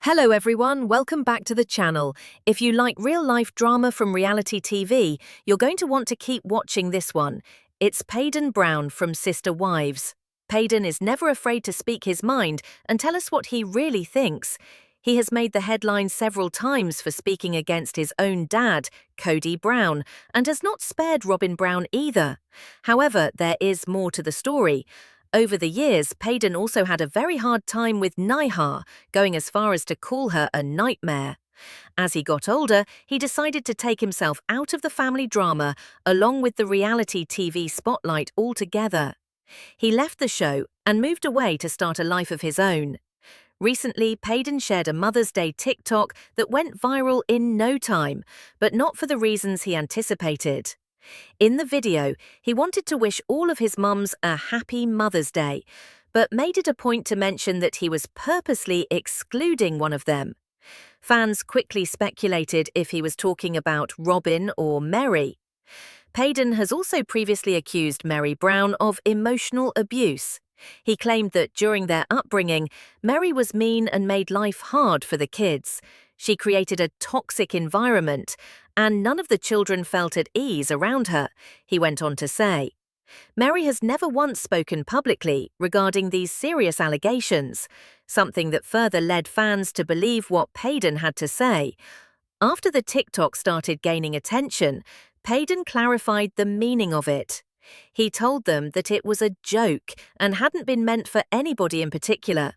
Hello everyone, welcome back to the channel. If you like real-life drama from reality TV, you're going to want to keep watching this one. It's Kody Brown from Sister Wives. Kody is never afraid to speak his mind and tell us what he really thinks. He has made the headlines several times for speaking against his own dad, Kody Brown, and has not spared Robyn Brown either. However, there is more to the story. Over the years, Kody also had a very hard time with Niha, going as far as to call her a nightmare. As he got older, he decided to take himself out of the family drama, along with the reality TV spotlight altogether. He left the show and moved away to start a life of his own. Recently, Kody shared a Mother's Day TikTok that went viral in no time, but not for the reasons he anticipated. In the video, he wanted to wish all of his mums a happy Mother's Day, but made it a point to mention that he was purposely excluding one of them. Fans quickly speculated if he was talking about Robyn or Meri. Kody has also previously accused Meri Brown of emotional abuse. He claimed that during their upbringing, Meri was mean and made life hard for the kids. She created a toxic environment, and none of the children felt at ease around her, he went on to say. Meri has never once spoken publicly regarding these serious allegations, something that further led fans to believe what Kody had to say. After the TikTok started gaining attention, Kody clarified the meaning of it. He told them that it was a joke and hadn't been meant for anybody in particular.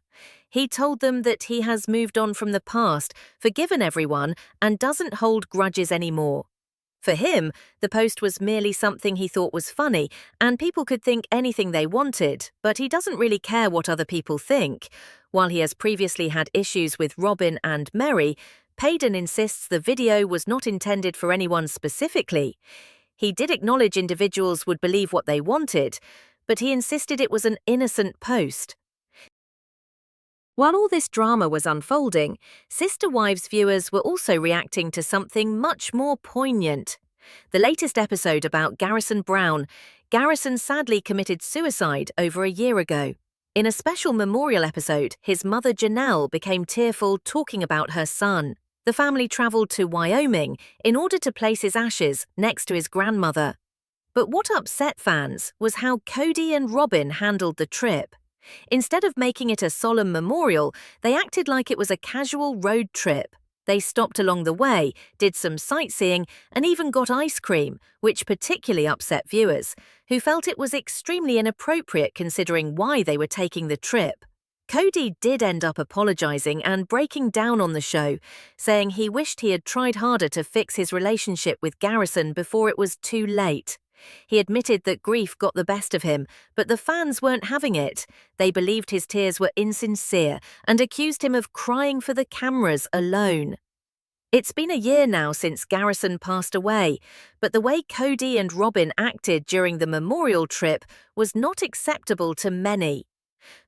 He told them that he has moved on from the past, forgiven everyone, and doesn't hold grudges anymore. For him, the post was merely something he thought was funny, and people could think anything they wanted, but he doesn't really care what other people think. While he has previously had issues with Robyn and Meri, Kody insists the video was not intended for anyone specifically. He did acknowledge individuals would believe what they wanted, but he insisted it was an innocent post. While all this drama was unfolding, Sister Wives viewers were also reacting to something much more poignant. The latest episode about Garrison Brown. Garrison sadly committed suicide over a year ago. In a special memorial episode, his mother Janelle became tearful talking about her son. The family traveled to Wyoming in order to place his ashes next to his grandmother. But what upset fans was how Kody and Robyn handled the trip. Instead of making it a solemn memorial, they acted like it was a casual road trip. They stopped along the way, did some sightseeing, and even got ice cream, which particularly upset viewers, who felt it was extremely inappropriate considering why they were taking the trip. Kody did end up apologizing and breaking down on the show, saying he wished he had tried harder to fix his relationship with Garrison before it was too late. He admitted that grief got the best of him, but the fans weren't having it. They believed his tears were insincere and accused him of crying for the cameras alone. It's been a year now since Garrison passed away, but the way Kody and Robyn acted during the memorial trip was not acceptable to many.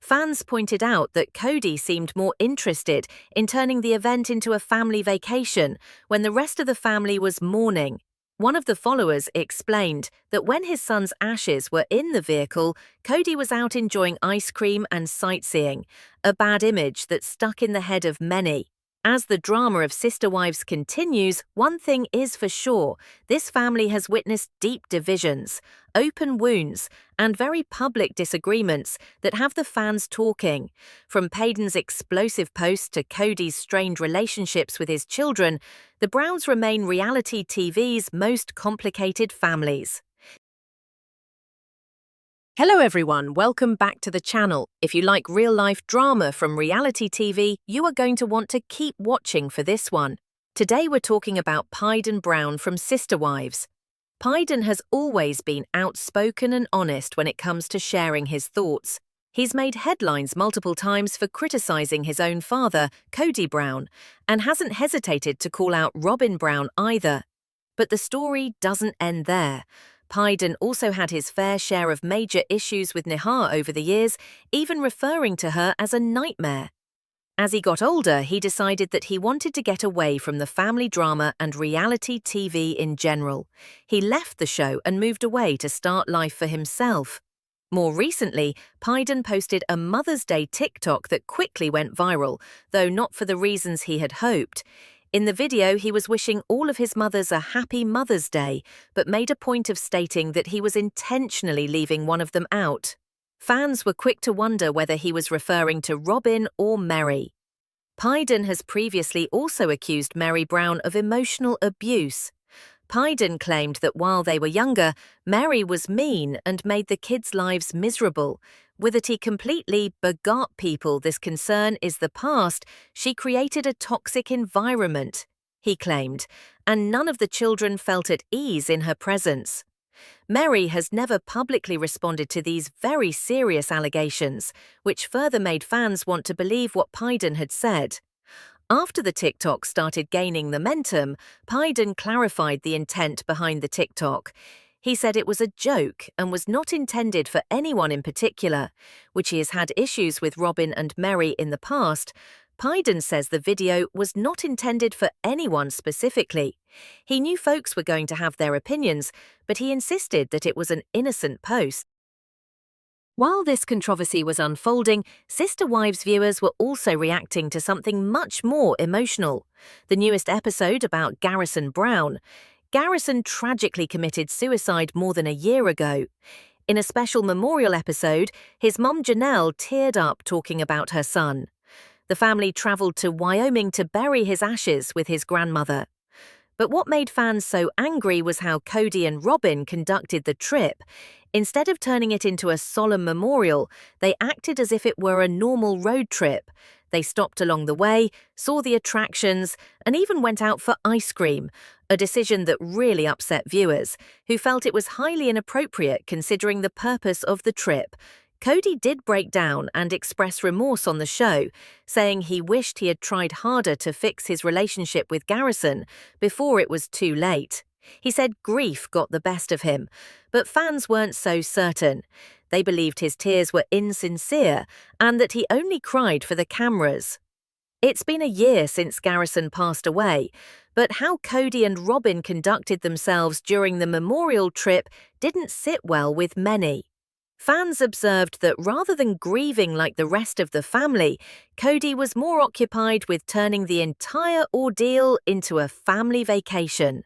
Fans pointed out that Kody seemed more interested in turning the event into a family vacation when the rest of the family was mourning. One of the followers explained that when his son's ashes were in the vehicle, Kody was out enjoying ice cream and sightseeing, a bad image that stuck in the head of many. As the drama of Sister Wives continues, one thing is for sure: this family has witnessed deep divisions, open wounds, and very public disagreements that have the fans talking. From Kody's explosive posts to Kody's strained relationships with his children, the Browns remain reality TV's most complicated families. Hello everyone, welcome back to the channel. If you like real-life drama from reality TV, you are going to want to keep watching for this one. Today we're talking about Kody Brown from Sister Wives. Kody has always been outspoken and honest when it comes to sharing his thoughts. He's made headlines multiple times for criticizing his own father, Kody Brown, and hasn't hesitated to call out Robyn Brown either. But the story doesn't end there. Kody also had his fair share of major issues with Niha over the years, even referring to her as a nightmare. As he got older, he decided that he wanted to get away from the family drama and reality TV in general. He left the show and moved away to start life for himself. More recently, Payden posted a Mother's Day TikTok that quickly went viral, though not for the reasons he had hoped. In the video, he was wishing all of his mothers a happy Mother's Day, but made a point of stating that he was intentionally leaving one of them out. Fans were quick to wonder whether he was referring to Robyn or Meri. Payden has previously also accused Meri Brown of emotional abuse. Payden claimed that while they were younger, Meri was mean and made the kids' lives miserable. With it he completely begot people this concern is the past, she created a toxic environment, he claimed, and none of the children felt at ease in her presence. Meri has never publicly responded to these very serious allegations, which further made fans want to believe what Payden had said. After the TikTok started gaining momentum, Payden clarified the intent behind the TikTok. He said it was a joke and was not intended for anyone in particular, which he has had issues with Robyn and Meri in the past. Payden says the video was not intended for anyone specifically. He knew folks were going to have their opinions, but he insisted that it was an innocent post. While this controversy was unfolding, Sister Wives viewers were also reacting to something much more emotional. The newest episode about Garrison Brown. Garrison tragically committed suicide more than a year ago. In a special memorial episode, his mum Janelle teared up talking about her son. The family travelled to Wyoming to bury his ashes with his grandmother. But what made fans so angry was how Kody and Robyn conducted the trip. Instead of turning it into a solemn memorial, they acted as if it were a normal road trip. They stopped along the way, saw the attractions, and even went out for ice cream, a decision that really upset viewers, who felt it was highly inappropriate considering the purpose of the trip. Kody did break down and express remorse on the show, saying he wished he had tried harder to fix his relationship with Garrison before it was too late. He said grief got the best of him, but fans weren't so certain. They believed his tears were insincere and that he only cried for the cameras. It's been a year since Garrison passed away, but how Kody and Robyn conducted themselves during the memorial trip didn't sit well with many. Fans observed that rather than grieving like the rest of the family, Kody was more occupied with turning the entire ordeal into a family vacation.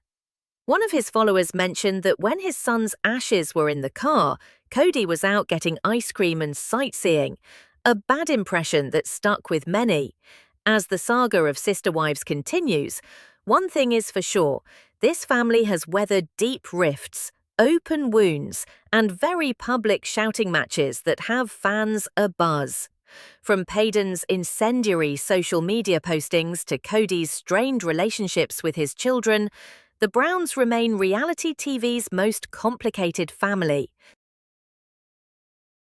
One of his followers mentioned that when his son's ashes were in the car, Kody was out getting ice cream and sightseeing, a bad impression that stuck with many. As the saga of Sister Wives continues, one thing is for sure, this family has weathered deep rifts, open wounds, and very public shouting matches that have fans abuzz. From Payden's incendiary social media postings to Kody's strained relationships with his children, the Browns remain reality TV's most complicated family.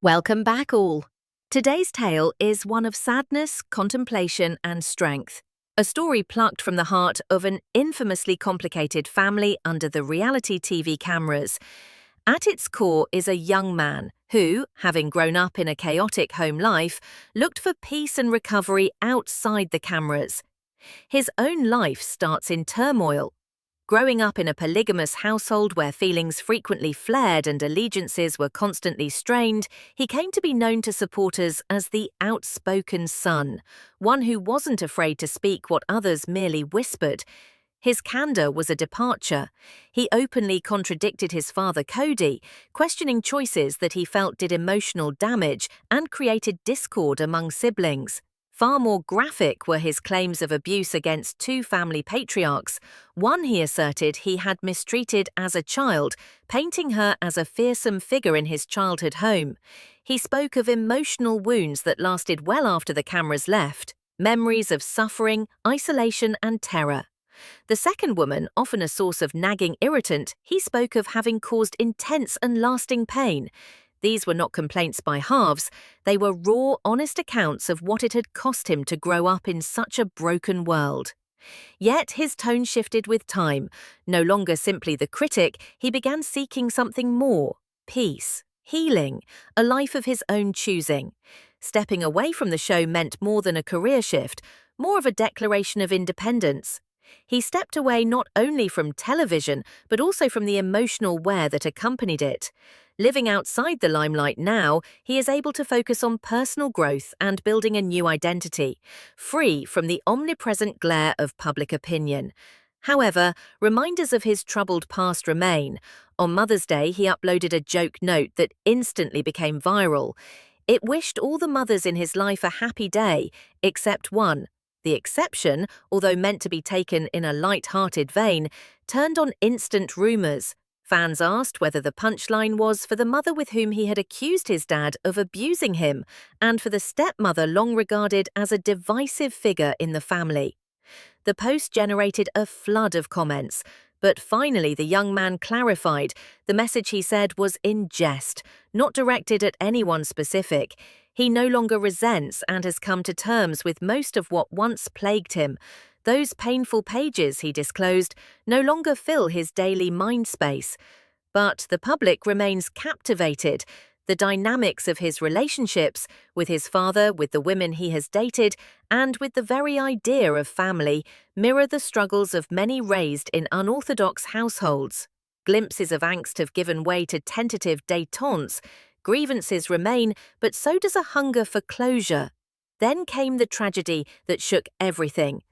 Welcome back all. Today's tale is one of sadness, contemplation, and strength. A story plucked from the heart of an infamously complicated family under the reality TV cameras. At its core is a young man who, having grown up in a chaotic home life, looked for peace and recovery outside the cameras. His own life starts in turmoil. Growing up in a polygamous household where feelings frequently flared and allegiances were constantly strained, he came to be known to supporters as the outspoken son, one who wasn't afraid to speak what others merely whispered. His candor was a departure. He openly contradicted his father Kody, questioning choices that he felt did emotional damage and created discord among siblings. Far more graphic were his claims of abuse against two family patriarchs. One he asserted he had mistreated as a child, painting her as a fearsome figure in his childhood home. He spoke of emotional wounds that lasted well after the cameras left, memories of suffering, isolation, and terror. The second woman, often a source of nagging irritant, he spoke of having caused intense and lasting pain. These were not complaints by halves, they were raw, honest accounts of what it had cost him to grow up in such a broken world. Yet his tone shifted with time. No longer simply the critic, he began seeking something more: peace, healing, a life of his own choosing. Stepping away from the show meant more than a career shift, more of a declaration of independence. He stepped away not only from television, but also from the emotional wear that accompanied it. Living outside the limelight now, he is able to focus on personal growth and building a new identity, free from the omnipresent glare of public opinion. However, reminders of his troubled past remain. On Mother's Day, he uploaded a joke note that instantly became viral. It wished all the mothers in his life a happy day, except one. The exception, although meant to be taken in a light-hearted vein, turned on instant rumours. Fans asked whether the punchline was for the mother with whom he had accused his dad of abusing him, and for the stepmother long regarded as a divisive figure in the family. The post generated a flood of comments, but finally the young man clarified the message he said was in jest, not directed at anyone specific. He no longer resents and has come to terms with most of what once plagued him. Those painful pages, he disclosed, no longer fill his daily mind space. But the public remains captivated. The dynamics of his relationships, with his father, with the women he has dated, and with the very idea of family, mirror the struggles of many raised in unorthodox households. Glimpses of angst have given way to tentative détentes. Grievances remain, but so does a hunger for closure. Then came the tragedy that shook everything.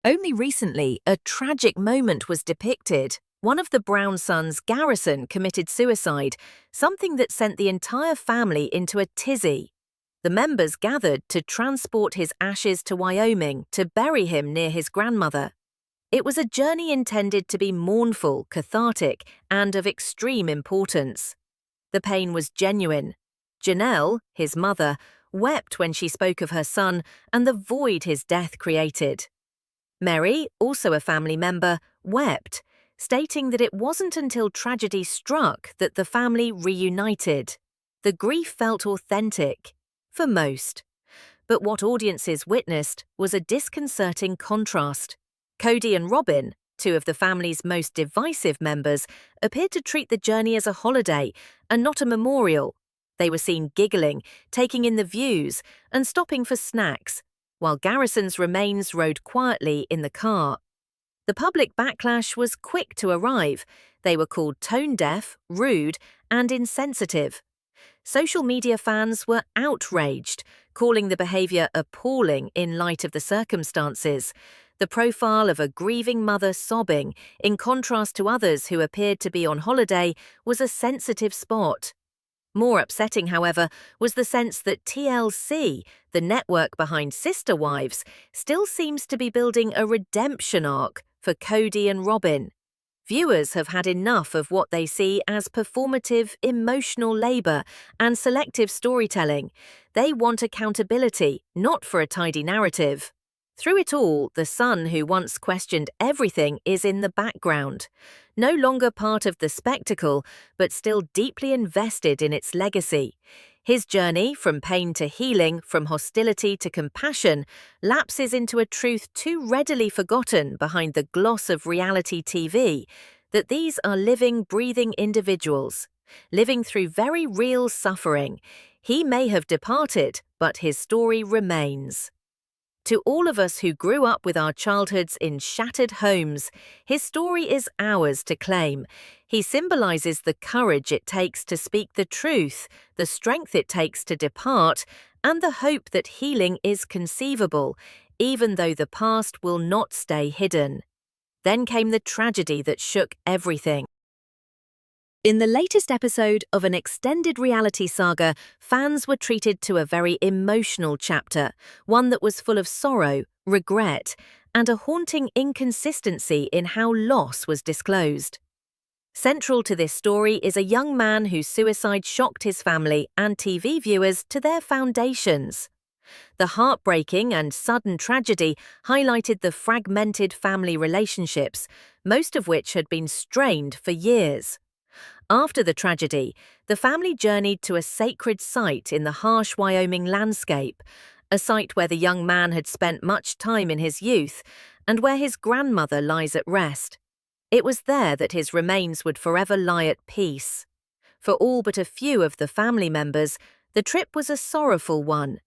Only recently, a tragic moment was depicted. One of the Brown sons, Garrison, committed suicide, something that sent the entire family into a tizzy. The members gathered to transport his ashes to Wyoming to bury him near his grandmother. It was a journey intended to be mournful, cathartic, and of extreme importance. The pain was genuine. Janelle, his mother, wept when she spoke of her son and the void his death created. Meri, also a family member, wept, stating that it wasn't until tragedy struck that the family reunited. The grief felt authentic, for most. But what audiences witnessed was a disconcerting contrast. Kody and Robyn, two of the family's most divisive members, appeared to treat the journey as a holiday and not a memorial. They were seen giggling, taking in the views, and stopping for snacks, while Garrison's remains rode quietly in the car. The public backlash was quick to arrive. They were called tone-deaf, rude, and insensitive. Social media fans were outraged, calling the behaviour appalling in light of the circumstances. The profile of a grieving mother sobbing, in contrast to others who appeared to be on holiday, was a sensitive spot. More upsetting, however, was the sense that TLC, the network behind Sister Wives, still seems to be building a redemption arc for Kody and Robyn. Viewers have had enough of what they see as performative, emotional labour and selective storytelling. They want accountability, not for a tidy narrative. Through it all, the son who once questioned everything is in the background, no longer part of the spectacle, but still deeply invested in its legacy. His journey, from pain to healing, from hostility to compassion, lapses into a truth too readily forgotten behind the gloss of reality TV, that these are living, breathing individuals, living through very real suffering. He may have departed, but his story remains. To all of us who grew up with our childhoods in shattered homes, his story is ours to claim. He symbolizes the courage it takes to speak the truth, the strength it takes to depart, and the hope that healing is conceivable, even though the past will not stay hidden. Then came the tragedy that shook everything. In the latest episode of an extended reality saga, fans were treated to a very emotional chapter, one that was full of sorrow, regret, and a haunting inconsistency in how loss was disclosed. Central to this story is a young man whose suicide shocked his family and TV viewers to their foundations. The heartbreaking and sudden tragedy highlighted the fragmented family relationships, most of which had been strained for years. After the tragedy, the family journeyed to a sacred site in the harsh Wyoming landscape, a site where the young man had spent much time in his youth and where his grandmother lies at rest. It was there that his remains would forever lie at peace. For all but a few of the family members, the trip was a sorrowful one.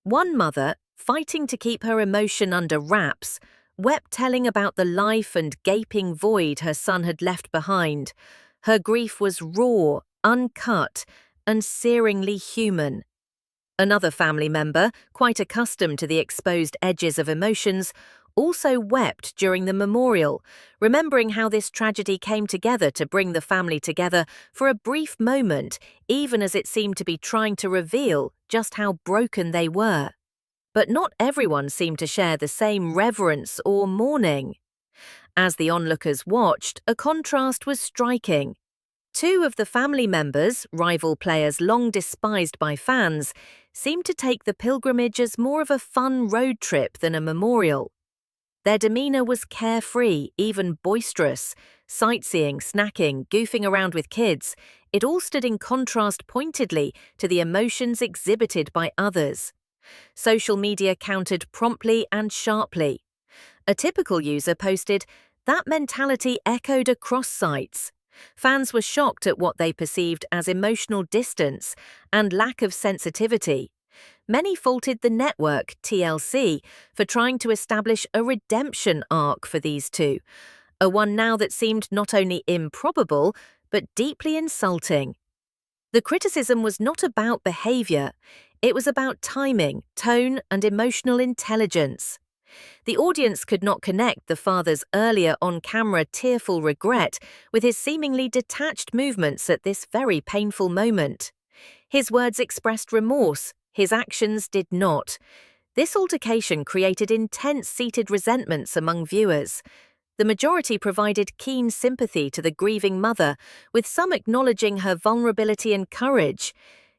One mother, fighting to keep her emotion under wraps, wept telling about the life and gaping void her son had left behind. Her grief was raw, uncut, and searingly human. Another family member, quite accustomed to the exposed edges of emotions, also wept during the memorial, remembering how this tragedy came together to bring the family together for a brief moment, even as it seemed to be trying to reveal just how broken they were. But not everyone seemed to share the same reverence or mourning. As the onlookers watched, a contrast was striking. Two of the family members, rival players long despised by fans, seemed to take the pilgrimage as more of a fun road trip than a memorial. Their demeanor was carefree, even boisterous. Sightseeing, snacking, goofing around with kids, it all stood in contrast pointedly to the emotions exhibited by others. Social media countered promptly and sharply. A typical user posted, "That mentality echoed across sites." Fans were shocked at what they perceived as emotional distance and lack of sensitivity. Many faulted the network, TLC, for trying to establish a redemption arc for these two, a one now that seemed not only improbable, but deeply insulting. The criticism was not about behavior, it was about timing, tone, and emotional intelligence. The audience could not connect the father's earlier on-camera tearful regret with his seemingly detached movements at this very painful moment. His words expressed remorse, his actions did not. This altercation created intense seated resentments among viewers. The majority provided keen sympathy to the grieving mother, with some acknowledging her vulnerability and courage.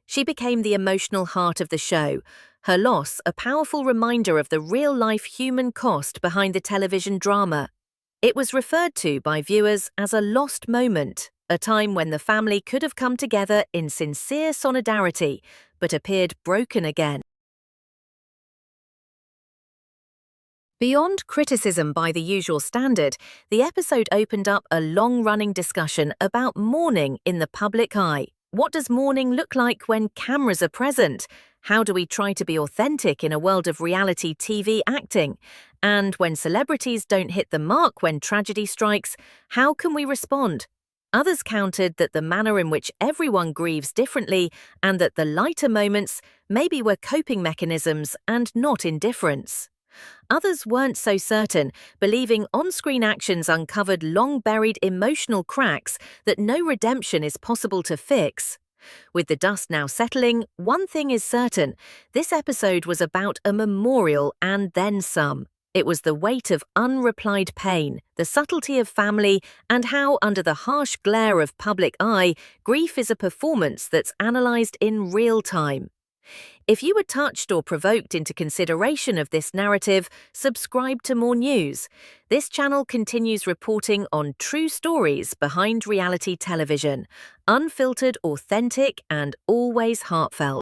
She became the emotional heart of the show, her loss a powerful reminder of the real-life human cost behind the television drama. It was referred to by viewers as a lost moment, a time when the family could have come together in sincere solidarity, but appeared broken again. Beyond criticism by the usual standard, the episode opened up a long-running discussion about mourning in the public eye. What does mourning look like when cameras are present? How do we try to be authentic in a world of reality TV acting? And when celebrities don't hit the mark when tragedy strikes, how can we respond? Others countered that the manner in which everyone grieves differently and that the lighter moments maybe were coping mechanisms and not indifference. Others weren't so certain, believing on-screen actions uncovered long-buried emotional cracks that no redemption is possible to fix. With the dust now settling, one thing is certain: this episode was about a memorial and then some. It was the weight of unreplied pain, the subtlety of family, and how, under the harsh glare of public eye, grief is a performance that's analysed in real time. If you were touched or provoked into consideration of this narrative, subscribe to more news. This channel continues reporting on true stories behind reality television, unfiltered, authentic, and always heartfelt.